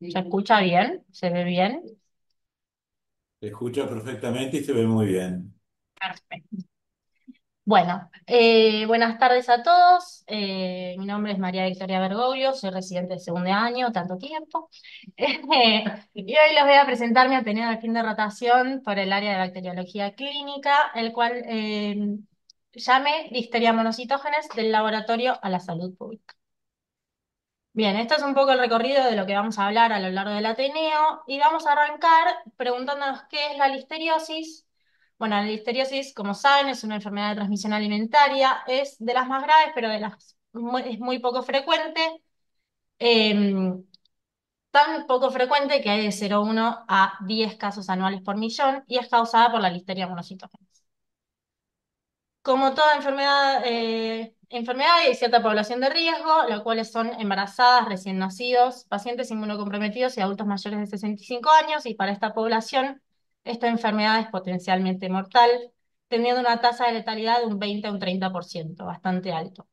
¿Se escucha bien? ¿Se ve bien? Se escucha perfectamente y se ve muy bien. Perfecto. Bueno, buenas tardes a todos. Mi nombre es María Victoria Bergoglio, soy residente de segundo año, tanto tiempo. Y hoy les voy a presentar mi Ateneo de fin de rotación por el área de bacteriología clínica, el cual llame Listeria monocitógenes del laboratorio a la salud pública. Bien, esto es un poco el recorrido de lo que vamos a hablar a lo largo del Ateneo y vamos a arrancar preguntándonos qué es la listeriosis. Bueno, la listeriosis, como saben, es una enfermedad de transmisión alimentaria, es de las más graves, pero es muy poco frecuente, eh, tan poco frecuente que hay de 0,1 a 10 casos anuales por millón y es causada por la listeria monocitógenes. Como toda enfermedad hay cierta población de riesgo, las cuales son embarazadas, recién nacidos, pacientes inmunocomprometidos y adultos mayores de 65 años, y para esta población esta enfermedad es potencialmente mortal, teniendo una tasa de letalidad de un 20 a un 30%, bastante alto.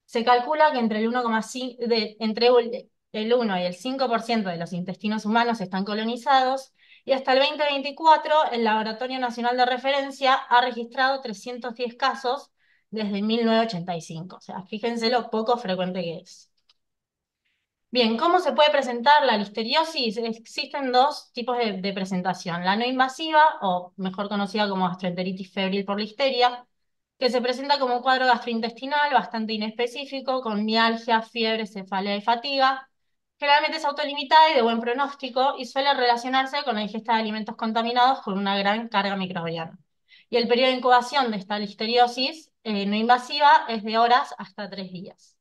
Se calcula que entre el 1,5 entre el 1 y el 5% de los intestinos humanos están colonizados y hasta el 2024 el Laboratorio Nacional de Referencia ha registrado 310 casos desde 1985. O sea, fíjense lo poco frecuente que es. Bien, ¿cómo se puede presentar la listeriosis? Existen dos tipos de presentación. La no invasiva, o mejor conocida como gastroenteritis febril por listeria, que se presenta como un cuadro gastrointestinal bastante inespecífico, con mialgia, fiebre, cefalea y fatiga. Generalmente es autolimitada y de buen pronóstico, y suele relacionarse con la ingesta de alimentos contaminados con una gran carga microbiana. Y el periodo de incubación de esta listeriosis no invasiva es de horas hasta 3 días.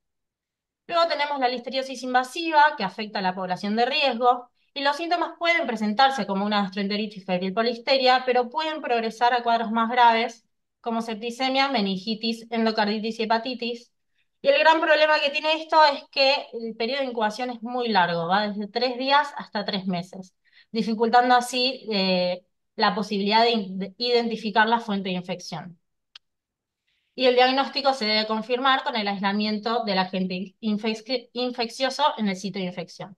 Luego tenemos la listeriosis invasiva, que afecta a la población de riesgo, y los síntomas pueden presentarse como una gastroenteritis febril por listeria, pero pueden progresar a cuadros más graves, como septicemia, meningitis, endocarditis y hepatitis. Y el gran problema que tiene esto es que el periodo de incubación es muy largo, va desde 3 días hasta 3 meses, dificultando así la posibilidad de identificar la fuente de infección. Y el diagnóstico se debe confirmar con el aislamiento del agente infeccioso en el sitio de infección.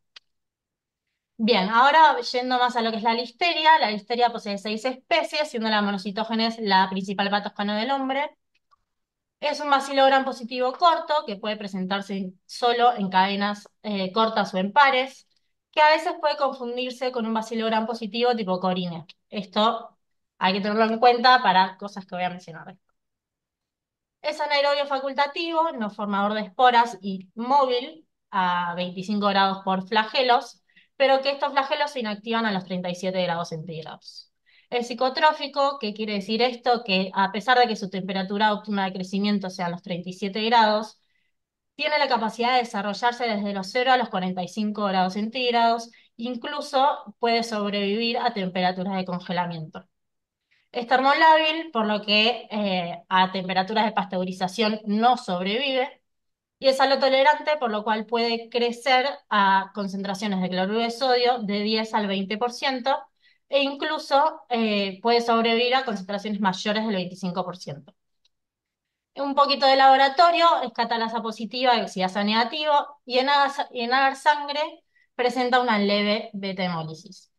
Bien, ahora yendo más a lo que es la listeria posee 6 especies, siendo la monocitógenes la principal patógeno del hombre. Es un bacilo gram positivo corto que puede presentarse solo en cadenas cortas o en pares, que a veces puede confundirse con un bacilo gram positivo tipo corine. Esto hay que tenerlo en cuenta para cosas que voy a mencionar. Es anaerobio facultativo, no formador de esporas y móvil a 25 grados por flagelos, pero que estos flagelos se inactivan a los 37 grados centígrados. Es psicotrófico, ¿qué quiere decir esto? Que a pesar de que su temperatura óptima de crecimiento sea los 37 grados, tiene la capacidad de desarrollarse desde los 0 a los 45 grados centígrados, incluso puede sobrevivir a temperaturas de congelamiento. Es termolábil, por lo que a temperaturas de pasteurización no sobrevive, y es halotolerante, por lo cual puede crecer a concentraciones de cloruro de sodio de 10 al 20%, e incluso puede sobrevivir a concentraciones mayores del 25%. Un poquito de laboratorio es catalasa positiva y oxidasa negativo, y en agar sangre presenta una leve beta-hemólisis.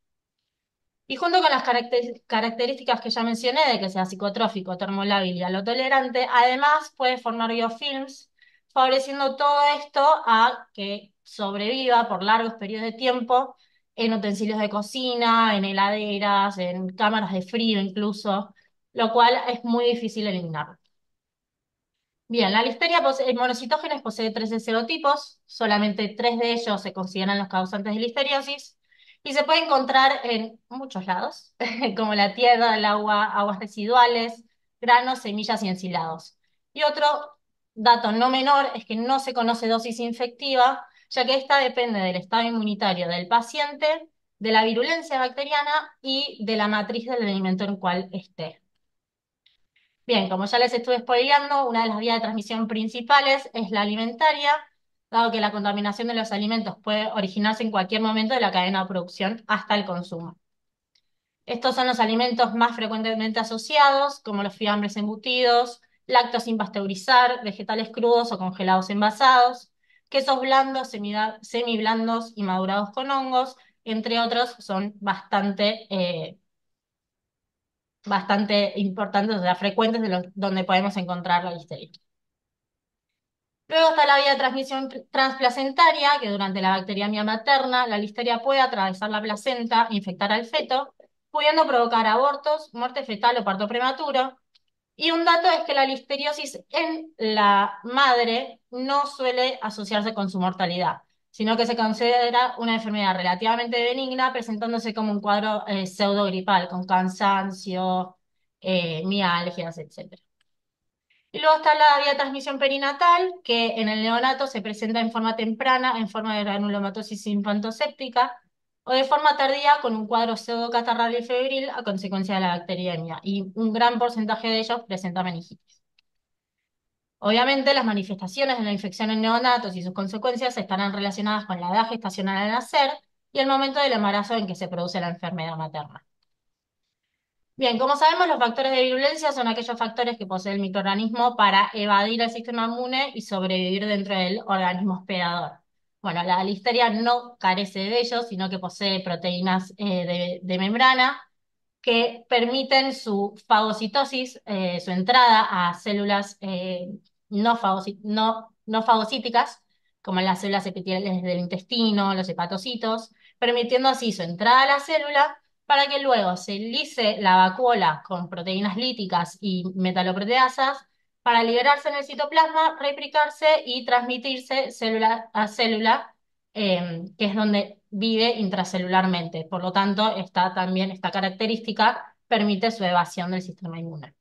Y junto con las características que ya mencioné, de que sea psicotrófico, termolábil y halotolerante, además puede formar biofilms, favoreciendo todo esto a que sobreviva por largos periodos de tiempo en utensilios de cocina, en heladeras, en cámaras de frío incluso, lo cual es muy difícil eliminar. Bien, la listeria monocitógenes posee 13 serotipos, solamente 3 de ellos se consideran los causantes de listeriosis, y se puede encontrar en muchos lados, como la tierra, el agua, aguas residuales, granos, semillas y ensilados. Y otro dato no menor es que no se conoce dosis infectiva, ya que esta depende del estado inmunitario del paciente, de la virulencia bacteriana y de la matriz del alimento en cual esté. Bien, como ya les estuve spoileando, una de las vías de transmisión principales es la alimentaria, dado que la contaminación de los alimentos puede originarse en cualquier momento de la cadena de producción hasta el consumo. Estos son los alimentos más frecuentemente asociados, como los fiambres embutidos, lácteos sin pasteurizar, vegetales crudos o congelados envasados, quesos blandos, semiblandos y madurados con hongos, entre otros, son bastante importantes, o sea, frecuentes donde podemos encontrar la listeria. Luego está la vía de transmisión transplacentaria, que durante la bacteriemia materna, la listeria puede atravesar la placenta e infectar al feto, pudiendo provocar abortos, muerte fetal o parto prematuro. Y un dato es que la listeriosis en la madre no suele asociarse con su mortalidad, sino que se considera una enfermedad relativamente benigna, presentándose como un cuadro pseudogripal, con cansancio, mialgias, etc. Y luego está la vía de transmisión perinatal, que en el neonato se presenta en forma temprana, en forma de granulomatosis infantoséptica, o de forma tardía con un cuadro pseudocatarral y febril a consecuencia de la bacteriemia, y un gran porcentaje de ellos presenta meningitis. Obviamente, las manifestaciones de la infección en neonatos y sus consecuencias estarán relacionadas con la edad gestacional al nacer y el momento del embarazo en que se produce la enfermedad materna. Bien, como sabemos, los factores de virulencia son aquellos factores que posee el microorganismo para evadir el sistema inmune y sobrevivir dentro del organismo hospedador. Bueno, la listeria no carece de ellos, sino que posee proteínas de membrana que permiten su fagocitosis, su entrada a células no fagocíticas, como las células epiteliales del intestino, los hepatocitos, permitiendo así su entrada a la célula para que luego se lise la vacuola con proteínas líticas y metaloproteasas para liberarse en el citoplasma, replicarse y transmitirse célula a célula, que es donde vive intracelularmente. Por lo tanto, también esta característica permite su evasión del sistema inmune.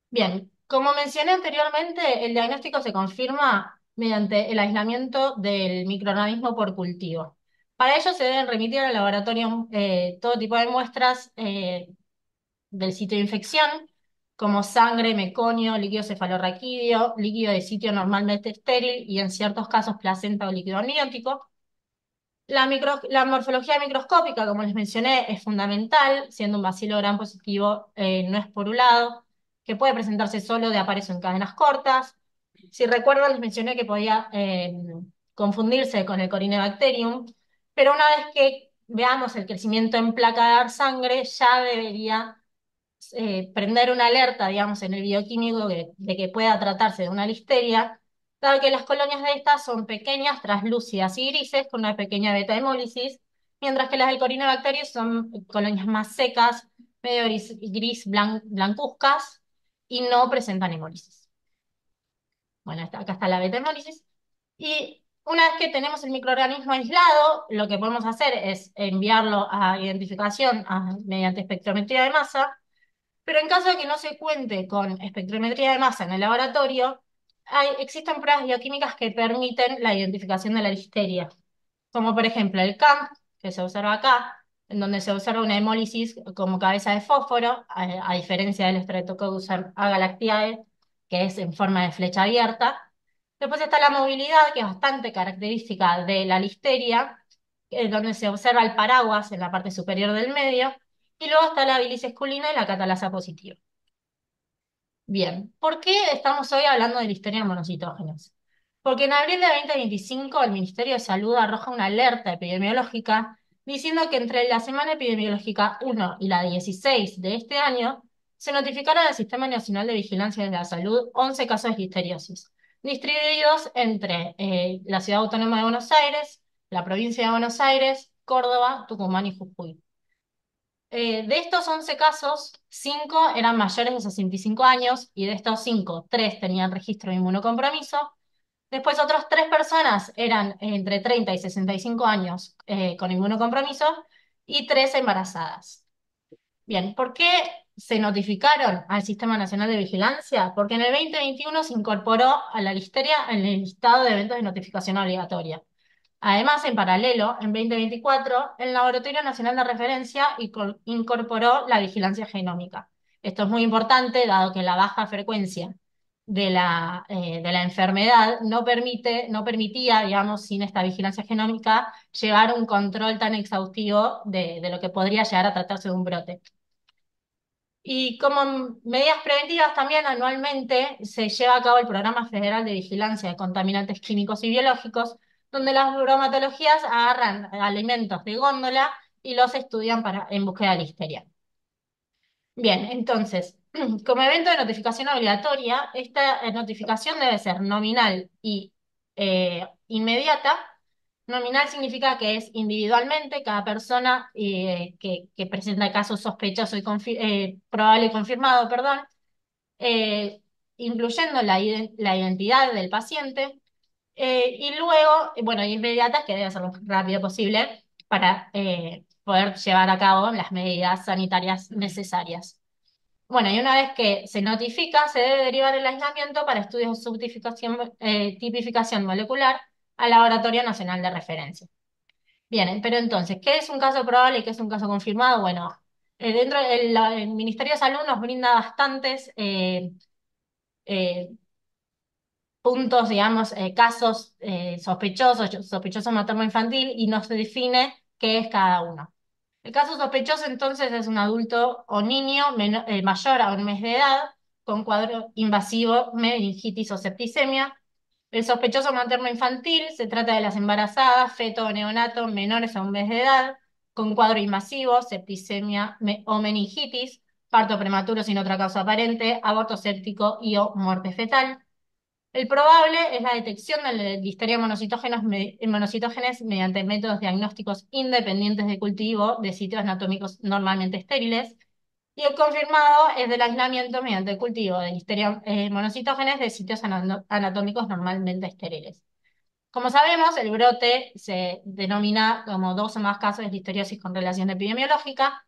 Bien, como mencioné anteriormente, el diagnóstico se confirma mediante el aislamiento del microorganismo por cultivo. Para ello se deben remitir al laboratorio todo tipo de muestras del sitio de infección, como sangre, meconio, líquido cefalorraquídeo, líquido de sitio normalmente estéril y en ciertos casos placenta o líquido amniótico. La morfología microscópica, como les mencioné, es fundamental, siendo un bacilo gram positivo no esporulado, que puede presentarse solo de aparejo en cadenas cortas. Si recuerdan, les mencioné que podía confundirse con el Corynebacterium, pero una vez que veamos el crecimiento en placa de dar sangre, ya debería prender una alerta, digamos, en el bioquímico de que pueda tratarse de una listeria, dado que las colonias de estas son pequeñas, translúcidas y grises, con una pequeña beta hemólisis, mientras que las del Corynebacterium son colonias más secas, medio blancuzcas, y no presentan hemólisis. Bueno, acá está la beta hemólisis. Y una vez que tenemos el microorganismo aislado, lo que podemos hacer es enviarlo a identificación mediante espectrometría de masa, pero en caso de que no se cuente con espectrometría de masa en el laboratorio, existen pruebas bioquímicas que permiten la identificación de la listeria, como por ejemplo el CAMP, que se observa acá, en donde se observa una hemólisis como cabeza de fósforo, a diferencia del Streptococcus agalactiae, que es en forma de flecha abierta. Después está la movilidad, que es bastante característica de la listeria, donde se observa el paraguas en la parte superior del medio, y luego está la bilis esculina y la catalasa positiva. Bien, ¿por qué estamos hoy hablando de listeria monocitógenes? Porque en abril de 2025 el Ministerio de Salud arroja una alerta epidemiológica diciendo que entre la semana epidemiológica 1 y la 16 de este año se notificaron al Sistema Nacional de Vigilancia de la Salud 11 casos de listeriosis, distribuidos entre la Ciudad Autónoma de Buenos Aires, la provincia de Buenos Aires, Córdoba, Tucumán y Jujuy. De estos 11 casos, 5 eran mayores de 65 años y de estos 5, 3 tenían registro de inmunocompromiso. Después otros 3 personas eran entre 30 y 65 años con inmunocompromiso y 3 embarazadas. Bien, ¿por qué se notificaron al Sistema Nacional de Vigilancia? Porque en el 2021 se incorporó a la listeria en el listado de eventos de notificación obligatoria. Además, en paralelo, en 2024, el Laboratorio Nacional de Referencia incorporó la vigilancia genómica. Esto es muy importante, dado que la baja frecuencia de la enfermedad no permitía, digamos, sin esta vigilancia genómica, llevar un control tan exhaustivo de lo que podría llegar a tratarse de un brote. Y como medidas preventivas también anualmente se lleva a cabo el Programa Federal de Vigilancia de Contaminantes Químicos y Biológicos, donde las bromatologías agarran alimentos de góndola y los estudian en búsqueda de listeria. Bien, entonces, como evento de notificación obligatoria, esta notificación debe ser nominal y inmediata. Nominal significa que es individualmente cada persona que presenta el caso sospechoso y probable y confirmado, perdón, eh, incluyendo la identidad del paciente, y luego, bueno, inmediata, que debe ser lo más rápido posible para poder llevar a cabo las medidas sanitarias necesarias. Bueno, y una vez que se notifica, se debe derivar el aislamiento para estudios de tipificación molecular al Laboratorio Nacional de Referencia. Bien, pero entonces, ¿qué es un caso probable y qué es un caso confirmado? Bueno, dentro del Ministerio de Salud nos brinda bastantes eh, puntos, digamos, casos sospechosos materno-infantil y nos define qué es cada uno. El caso sospechoso entonces es un adulto o niño mayor a un mes de edad con cuadro invasivo, meningitis o septicemia. El sospechoso materno-infantil se trata de las embarazadas, feto o neonato menores a un mes de edad con cuadro invasivo, septicemia o meningitis, parto prematuro sin otra causa aparente, aborto séptico y o muerte fetal. El probable es la detección de la listeria monocitógenes mediante métodos diagnósticos independientes de cultivo de sitios anatómicos normalmente estériles. Y el confirmado es del aislamiento mediante el cultivo de listeria monocitógenes de sitios anatómicos normalmente estériles. Como sabemos, el brote se denomina como dos o más casos de listeriosis con relación epidemiológica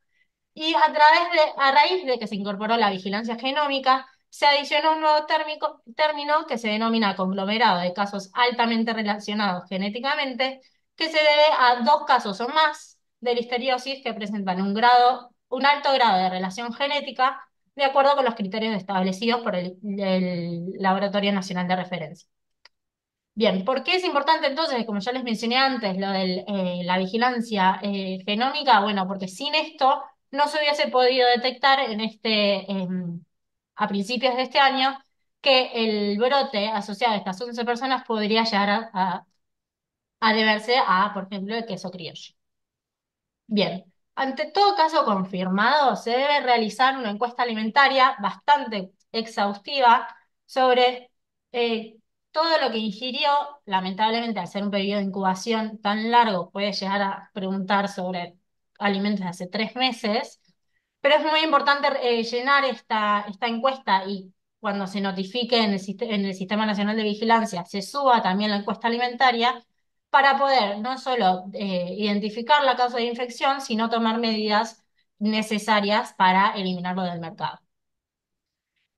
y a raíz de que se incorporó la vigilancia genómica, se adicionó un nuevo término que se denomina conglomerado de casos altamente relacionados genéticamente, que se debe a dos casos o más de listeriosis que presentan un alto grado de relación genética, de acuerdo con los criterios establecidos por el Laboratorio Nacional de Referencia. Bien, ¿por qué es importante entonces, como ya les mencioné antes, lo de la vigilancia genómica? Bueno, porque sin esto no se hubiese podido detectar a principios de este año que el brote asociado a estas 11 personas podría llegar a deberse a, por ejemplo, el queso criollo. Bien, ante todo caso confirmado, se debe realizar una encuesta alimentaria bastante exhaustiva sobre eh, todo lo que ingirió. Lamentablemente, al ser un periodo de incubación tan largo, puede llegar a preguntar sobre alimentos de hace 3 meses, pero es muy importante llenar esta encuesta y cuando se notifique en el Sistema Nacional de Vigilancia, se suba también la encuesta alimentaria para poder no solo identificar la causa de infección, sino tomar medidas necesarias para eliminarlo del mercado.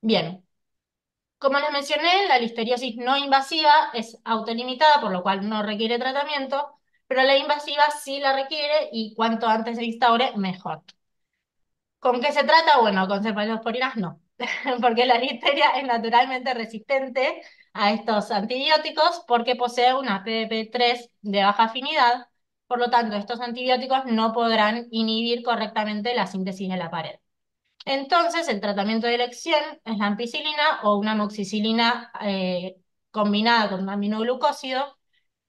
Bien, como les mencioné, la listeriosis no invasiva es autolimitada, por lo cual no requiere tratamiento, pero la invasiva sí la requiere y cuanto antes se instaure, mejor. ¿Con qué se trata? Bueno, con cefalosporinas no, porque la listeria es naturalmente resistente a estos antibióticos porque posee una PDP3 de baja afinidad, por lo tanto, estos antibióticos no podrán inhibir correctamente la síntesis de la pared. Entonces, el tratamiento de elección es la ampicilina o una amoxicilina combinada con un aminoglucósido,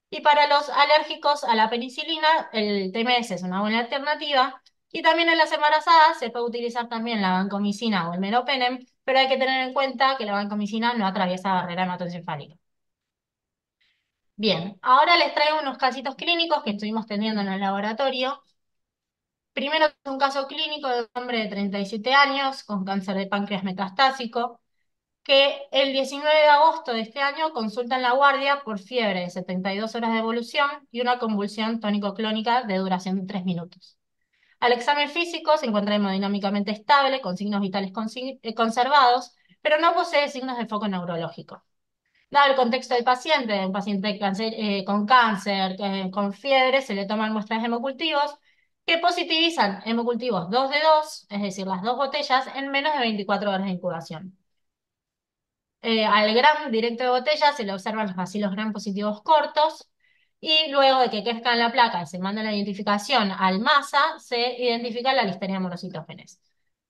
y para los alérgicos a la penicilina, el TMS es una buena alternativa. Y también en las embarazadas se puede utilizar también la vancomicina o el meropenem, pero hay que tener en cuenta que la vancomicina no atraviesa barrera hematoencefálica. Bien, ahora les traigo unos casitos clínicos que estuvimos teniendo en el laboratorio. Primero, un caso clínico de un hombre de 37 años con cáncer de páncreas metastásico, que el 19 de agosto de este año consulta en la guardia por fiebre de 72 horas de evolución y una convulsión tónico-clónica de duración de 3 minutos. Al examen físico se encuentra hemodinámicamente estable, con signos vitales conservados, pero no posee signos de foco neurológico. Dado el contexto del paciente, un paciente con cáncer, con fiebre, se le toman muestras de hemocultivos que positivizan hemocultivos 2 de 2, es decir, las dos botellas, en menos de 24 horas de incubación. Al gram directo de botella se le observan los bacilos gram positivos cortos y luego de que crezca en la placa y se manda la identificación al MASA, se identifica la listeria monocitógenes.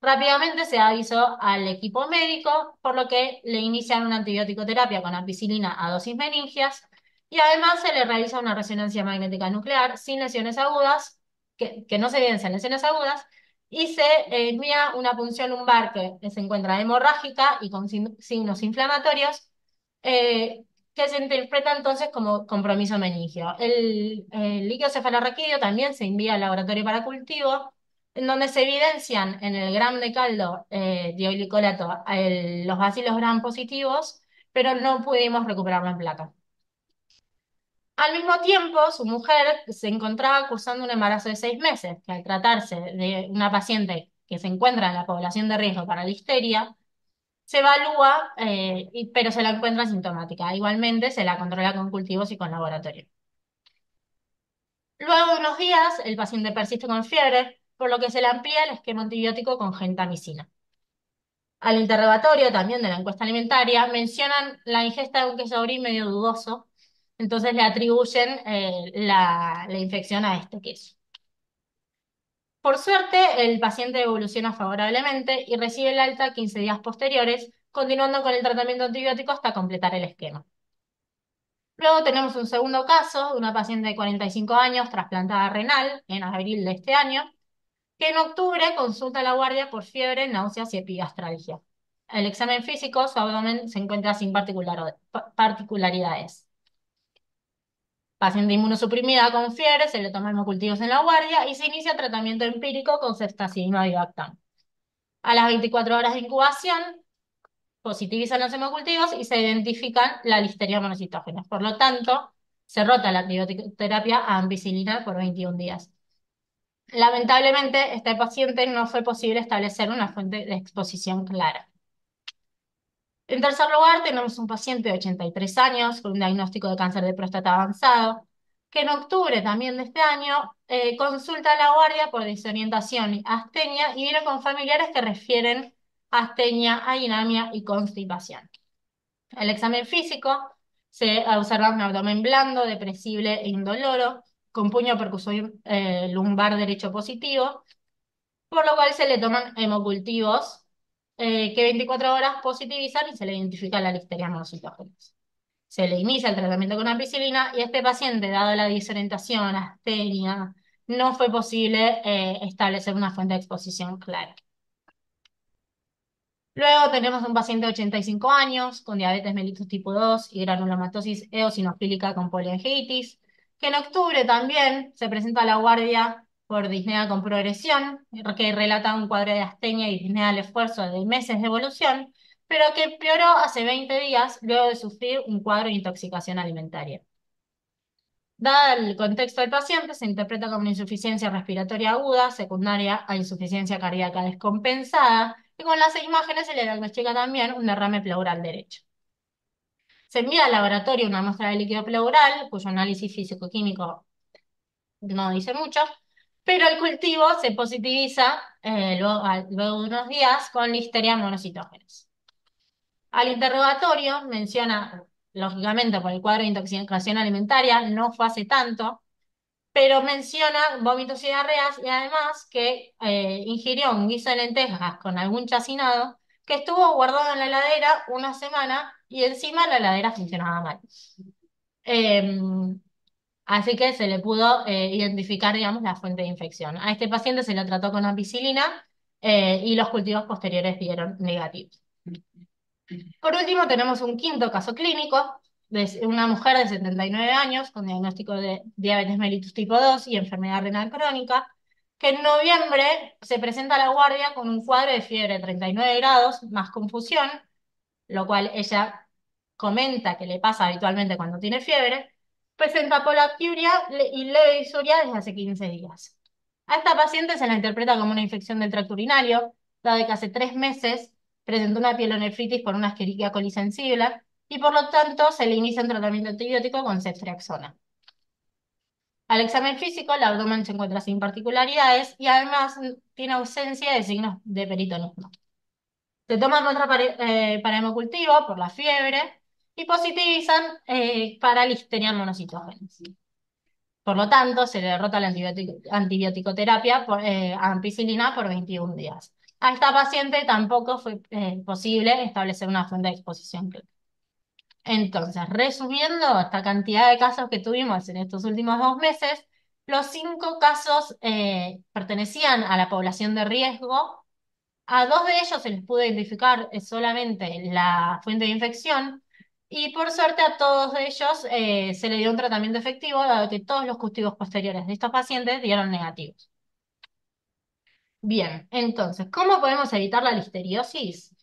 Rápidamente se avisó al equipo médico, por lo que le inician una antibiótico terapia con ampicilina a dosis meningias y además se le realiza una resonancia magnética nuclear sin lesiones agudas, que no se evidencian lesiones agudas, y se envía una punción lumbar que se encuentra hemorrágica y con signos inflamatorios, eh, que se interpreta entonces como compromiso meningio. El líquido cefalorraquídeo también se envía al laboratorio para cultivo en donde se evidencian en el gram de caldo dioglicolato los bacilos gram positivos, pero no pudimos recuperarlo en placa. Al mismo tiempo, su mujer se encontraba cursando un embarazo de 6 meses, que al tratarse de una paciente que se encuentra en la población de riesgo para la histeria, se evalúa, pero se la encuentra sintomática. Igualmente, se la controla con cultivos y con laboratorio. Luego de unos días, el paciente persiste con fiebre, por lo que se le amplía el esquema antibiótico con gentamicina. Al interrogatorio también de la encuesta alimentaria, mencionan la ingesta de un queso brie medio dudoso, entonces le atribuyen la infección a este queso. Por suerte, el paciente evoluciona favorablemente y recibe el alta 15 días posteriores, continuando con el tratamiento antibiótico hasta completar el esquema. Luego tenemos un segundo caso de una paciente de 45 años, trasplantada renal, en abril de este año, que en octubre consulta a la guardia por fiebre, náuseas y epigastralgia. El examen físico, su abdomen se encuentra sin particularidades. Paciente inmunosuprimida con fiebre, se le toman hemocultivos en la guardia y se inicia tratamiento empírico con ceftazidima y Bactam. A las 24 horas de incubación, positivizan los hemocultivos y se identifican la listeria monocitógenes. Por lo tanto, se rota la antibioterapia a ampicilina por 21 días. Lamentablemente, este paciente no fue posible establecer una fuente de exposición clara. En tercer lugar, tenemos un paciente de 83 años con un diagnóstico de cáncer de próstata avanzado, que en octubre también de este año consulta a la guardia por desorientación y astenia y viene con familiares que refieren astenia, aginamia y constipación. El examen físico se observa un abdomen blando, depresible e indoloro, con puño percusor lumbar derecho positivo, por lo cual se le toman hemocultivos que 24 horas positivizan y se le identifica la listeria monocitógenes. Se le inicia el tratamiento con ampicilina y este paciente, dado la desorientación, astenia, no fue posible establecer una fuente de exposición clara. Luego tenemos un paciente de 85 años con diabetes mellitus tipo 2 y granulomatosis eosinofílica con poliangiitis, que en octubre también se presenta a la guardia por disnea con progresión, que relata un cuadro de astenia y disnea al esfuerzo de meses de evolución, pero que empeoró hace 20 días luego de sufrir un cuadro de intoxicación alimentaria. Dada el contexto del paciente, se interpreta como una insuficiencia respiratoria aguda, secundaria a insuficiencia cardíaca descompensada, y con las imágenes se le diagnostica también un derrame pleural derecho. Se envía al laboratorio una muestra de líquido pleural, cuyo análisis físico-químico no dice mucho, pero el cultivo se positiviza luego de unos días con listeria monocitógenes. Al interrogatorio menciona, lógicamente por el cuadro de intoxicación alimentaria, no fue hace tanto, pero menciona vómitos y diarreas y además que ingirió un guiso de lentejas con algún chacinado que estuvo guardado en la heladera una semana y encima la heladera funcionaba mal. Em, Así que se le pudo identificar, digamos, la fuente de infección. A este paciente se lo trató con ampicilina y los cultivos posteriores dieron negativos. Por último, tenemos un quinto caso clínico de una mujer de 79 años con diagnóstico de diabetes mellitus tipo 2 y enfermedad renal crónica, que en noviembre se presenta a la guardia con un cuadro de fiebre de 39 grados más confusión, lo cual ella comenta que le pasa habitualmente cuando tiene fiebre, presenta poliuria y leve disuria desde hace 15 días. A esta paciente se la interpreta como una infección del tracto urinario, dado que hace 3 meses presentó una pielonefritis por una Escherichia coli sensible y por lo tanto se le inicia un tratamiento antibiótico con ceftriaxona. Al examen físico, el abdomen se encuentra sin particularidades y además tiene ausencia de signos de peritonismo. Se toma muestra para hemocultivo por la fiebre y positivizan para listeria monocitógenes. Por lo tanto, se le derrota la antibiótico-terapia por ampicilina por 21 días. A esta paciente tampoco fue posible establecer una fuente de exposición clara. Entonces, resumiendo esta cantidad de casos que tuvimos en estos últimos 2 meses, los 5 casos pertenecían a la población de riesgo. A 2 de ellos se les pudo identificar solamente la fuente de infección y por suerte a todos ellos se le dio un tratamiento efectivo, dado que todos los cultivos posteriores de estos pacientes dieron negativos. Bien, entonces, ¿cómo podemos evitar la listeriosis?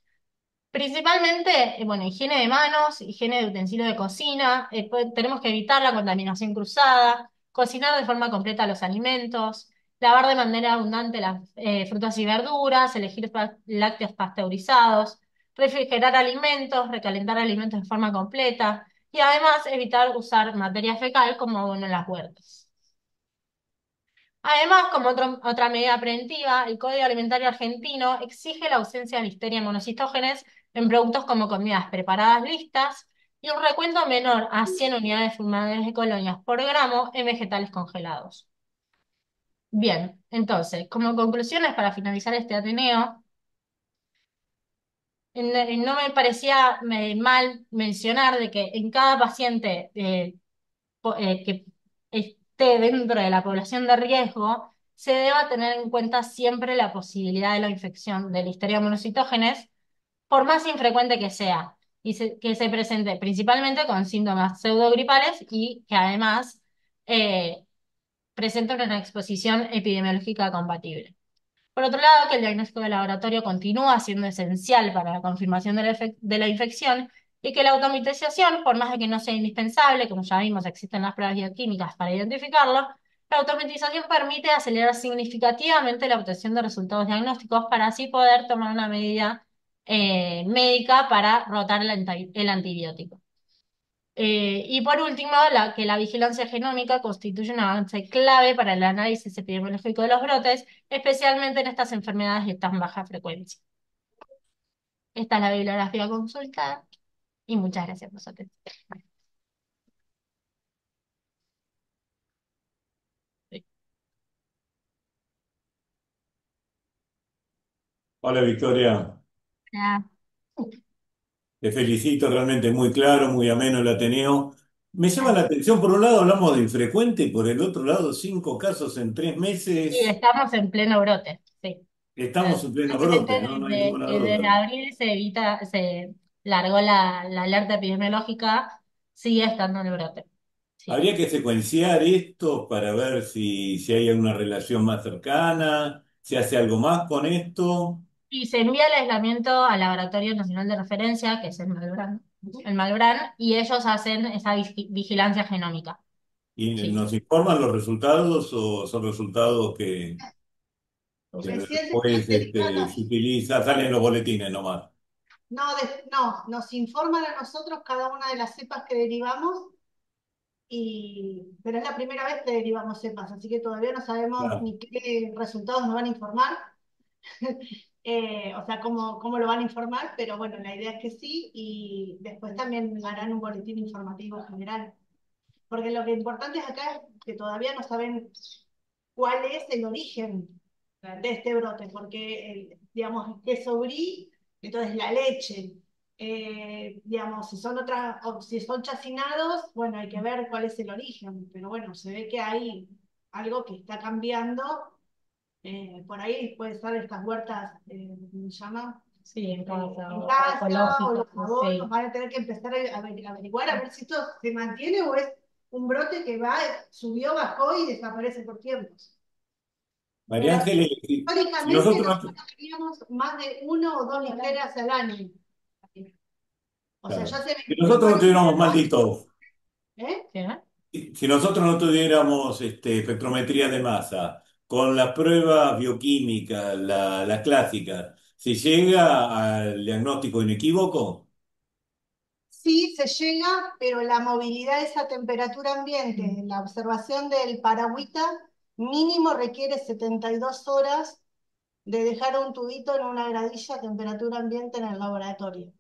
Principalmente, bueno, higiene de manos, higiene de utensilios de cocina, tenemos que evitar la contaminación cruzada, cocinar de forma completa los alimentos, lavar de manera abundante las frutas y verduras, elegir lácteos pasteurizados, refrigerar alimentos, recalentar alimentos de forma completa y además evitar usar materia fecal como abono en las huertas. Además, como otra medida preventiva, el Código Alimentario Argentino exige la ausencia de Listeria monocytogenes en productos como comidas preparadas listas y un recuento menor a 100 unidades formadores de colonias por gramo en vegetales congelados. Bien, entonces, como conclusiones para finalizar este Ateneo, no me parecía mal mencionar de que en cada paciente que esté dentro de la población de riesgo, se deba tener en cuenta siempre la posibilidad de la infección de Listeria monocytogenes, por más infrecuente que sea, y que se presente principalmente con síntomas pseudogripales y que además eh, presenten una exposición epidemiológica compatible. Por otro lado, que el diagnóstico de laboratorio continúa siendo esencial para la confirmación de la infección y que la automatización, por más de que no sea indispensable, como ya vimos, existen las pruebas bioquímicas para identificarlo, la automatización permite acelerar significativamente la obtención de resultados diagnósticos para así poder tomar una medida médica para rotar el antibiótico. Y por último, que la vigilancia genómica constituye un avance clave para el análisis epidemiológico de los brotes, especialmente en estas enfermedades de tan baja frecuencia. Esta es la bibliografía consultada y muchas gracias por su atención. Hola Victoria, Ah, te felicito, realmente muy claro, muy ameno el Ateneo. Me llama la ah. atención, por un lado hablamos de infrecuente y por el otro lado 5 casos en tres Sí, meses. estamos en pleno brote, sí. Estamos en pleno Básicamente brote, ¿no? No hay ninguna desde duda. abril se largó la alerta epidemiológica, sigue estando en el brote. Sí. Habría que secuenciar esto para ver si hay alguna relación más cercana, si hace algo más con esto. Y se envía el aislamiento al Laboratorio Nacional de Referencia, que es el Malbrán, y ellos hacen esa vigilancia genómica. ¿Y Sí. nos informan los resultados o son resultados que Recién se después están se utiliza, salen en los boletines nomás? no, no, nos informan a nosotros cada una de las cepas que derivamos, pero es la primera vez que derivamos cepas, así que todavía no sabemos Claro. ni qué resultados nos van a informar, o sea, cómo lo van a informar, pero bueno, la idea es que sí, y después también harán un boletín informativo general. Porque lo que importante es acá es que todavía no saben cuál es el origen de este brote, porque, digamos, el queso brie, entonces la leche, digamos, si son otras, o si son chacinados, bueno, hay que ver cuál es el origen, pero bueno, se ve que hay algo que está cambiando, por ahí puede estar estas huertas, ¿cómo se llama? Sí, en casa, En o casa, o ecológicos, los abonos, sí. van a tener que empezar a averiguar a ver si esto se mantiene o es un brote que va, subió, bajó y desaparece por tiempos. María Ángeles, si Históricamente nosotros nosotros no, teníamos más de 1 o 2 ligeras al año. O sea, ya claro, hace si 25 nosotros no años que tuviéramos estamos, maldito, ¿eh? ¿Qué? si nosotros no tuviéramos espectrometría de masa, con las pruebas bioquímicas, la clásica, ¿se llega al diagnóstico inequívoco? Sí, se llega, pero la movilidad de esa temperatura ambiente, la observación del paragüita, mínimo requiere 72 horas de dejar un tubito en una gradilla a temperatura ambiente en el laboratorio.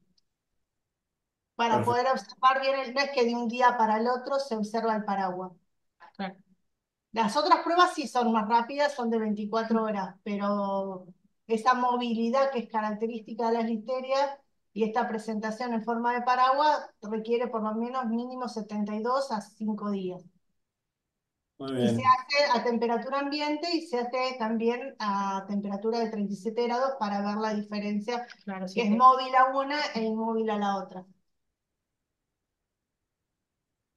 Para poder Perfecto. observar bien, no es que de un día para el otro se observa el paraguas. Claro. Las otras pruebas sí son más rápidas, son de 24 horas, pero esa movilidad que es característica de las listerias y esta presentación en forma de paraguas requiere por lo menos mínimo 72 a 5 días. Muy Y se bien. hace a temperatura ambiente y se hace también a temperatura de 37 grados para ver la diferencia, Claro, que sí es que. móvil a una e inmóvil a la otra.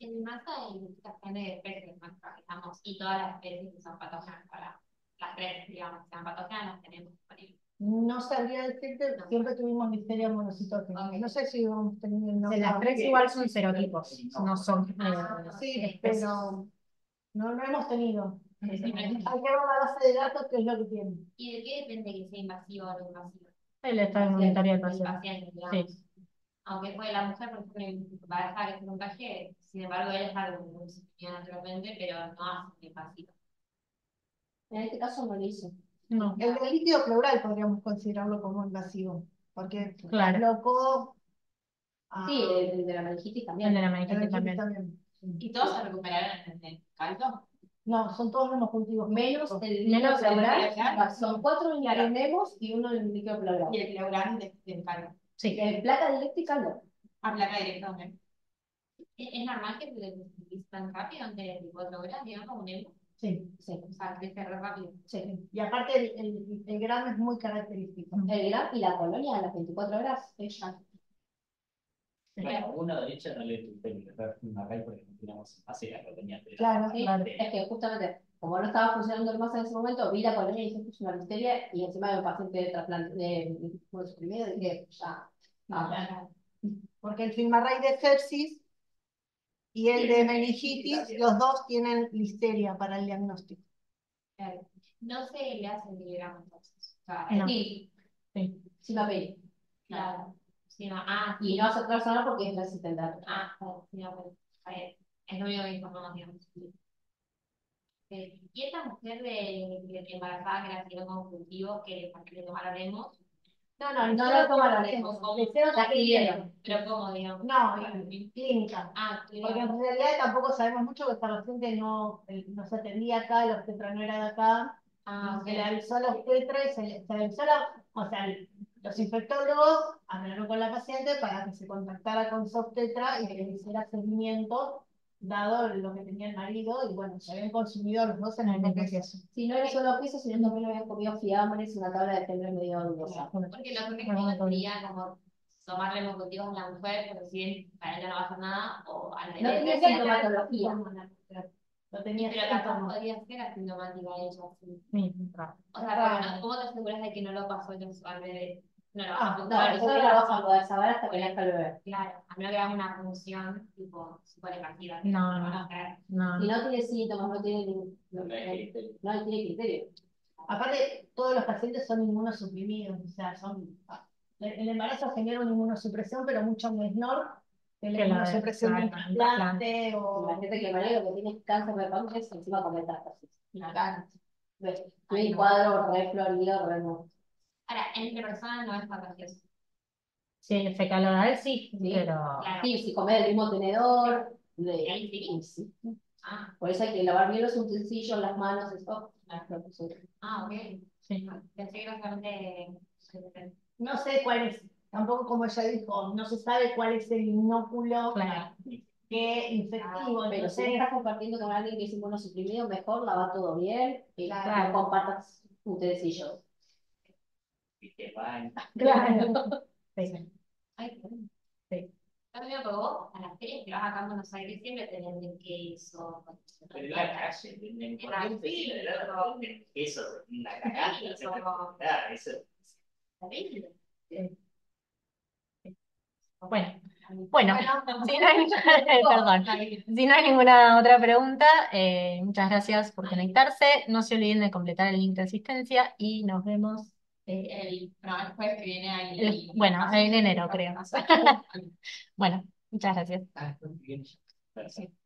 En masa hay identificación de especies nuestras, digamos, y todas las especies que son patógenas para las tres, digamos, que sean patógenas las tenemos disponibles. No sabría decirte, siempre tuvimos listeria monocitógena. Ok. No sé si hemos tenido el De las tres igual son serotipos, no son Sí, especies. pero no hemos tenido. Hay que Sí. ver la base de datos, que es lo que tiene. ¿Y de qué depende que sea invasivo o no invasivo? El estado inmunitario del El paciente. paciente, digamos. Sí, Aunque fue la mujer, por ejemplo, va a dejar que se contagie, sin embargo, ella está como se tenía naturalmente, pero no hace invasivo. En este caso no lo hizo. no, El del líquido pleural podríamos considerarlo como invasivo, porque Claro. trasplocó Sí, el de la meningitis el también. de la el meningitis también. también. ¿Y todos se recuperaron en el caldo? No, son todos monocultivos. Menos el Menos líquido el pleural, pleural. son 4 Claro. tenemos y uno en el líquido pleural. Y el pleural del caldo. Sí, Placa dialéctica no. A placa directa, ¿no? ¿Es normal que se deslice tan rápido ante 24 horas, digamos, un euro? Sí, Sí, O sea, crece re rápido. sí. Y aparte el grano es muy característico. el GRAM y la colonia a las 24 horas, ella. Bueno, uno de hecho no le tuve una raíz porque no teníamos hace lo tenía. Claro, ¿Sí? claro. Es que justamente, como no estaba funcionando el masa en ese momento, vi la colonia y dije, esto es una listeria, y encima de un paciente de trasplante de suprimido, dije, ya. Claro. Porque el Filmarray de sepsis y el de meningitis, los dos tienen listeria para el diagnóstico. Claro. No se le hace el miligramo entonces. O sea, No. Sí, sí. sí me pedí. claro. Sí, no. Ah, Y no aceptar sonar porque es resistente a claro, sí, no, pero, es lo único que informamos, digamos. Y esta mujer de embarazada que nació con cultivos que hablaremos, No lo tomaron, la escribieron. pero como, digamos. No, clínica. Ah, Porque en realidad tampoco sabemos mucho, que esta paciente no se atendía acá, el obstetra no era de acá. Ah, Se le avisó a la obstetra y se le avisó o sea, los infectólogos hablaron con la paciente para que se contactara con su obstetra y que le hiciera seguimiento, dado lo que tenía el marido, y bueno, se habían consumido los dos en el mismo queso. Si no era solo queso, sino también habían comido fiambres y una tabla de fiebre medio dudosa. porque lo correcto sería como tomarle los cultivos a la mujer, pero si bien para ella no va a hacer nada, o a la No tenía sintomatología. No tenía pero capaz síntomas. podría ser asintomática ella, sí. Sí, raro. O sea, porque ¿cómo te aseguras de que no lo pasó ella al bebé? No lo vas a No, apuntar, eso no lo vas a poder saber hasta que nazca el bebé. claro, a menos que haga una función tipo súper efectiva. No, No, no. claro. No, Si no tiene síntomas, no tiene no tiene criterio. Aparte, todos los pacientes son inmunosuprimidos, o sea, el embarazo genera una inmunosupresión, pero mucho menor que la Que la de- inmunosupresión de un claro, trasplante o... Imagínate que el marido que tiene cáncer de páncreas encima con metástasis. Claro. Ves, Ay, un no. cuadro re florido, re no. Ahora, entre personas no es contagioso. sí, fecal oral sí, Sí. pero Claro. Sí, si comes del mismo tenedor, Ahí sí. sí. Ah, Por eso hay que lavar bien los utensilios, las manos, eso. ok. sí. Pensé que era solamente. No sé cuál es, tampoco como ella dijo, no se sabe cuál es el inóculo Claro. que infectivo, Pero si entonces... estás compartiendo con alguien que es inmunosuprimido, mejor lava todo bien y Claro. no compartas utensilios. Y te van. Claro. Sí. Ay, qué bueno. Sí. También pero vos, a las ferias que vas acá en Buenos Aires, siempre te venden queso. Pero en la calle, en Corrientes, sí, la verdad, venden queso, una cagada. Claro, eso. Terrible. Bueno, bueno, si no hay, perdón, si no hay ninguna otra pregunta, muchas gracias por conectarse. No se olviden de completar el link de asistencia y nos vemos, El jueves que viene ahí. bueno, en enero creo. Bueno, muchas gracias. Ah, muy bien. Perfecto.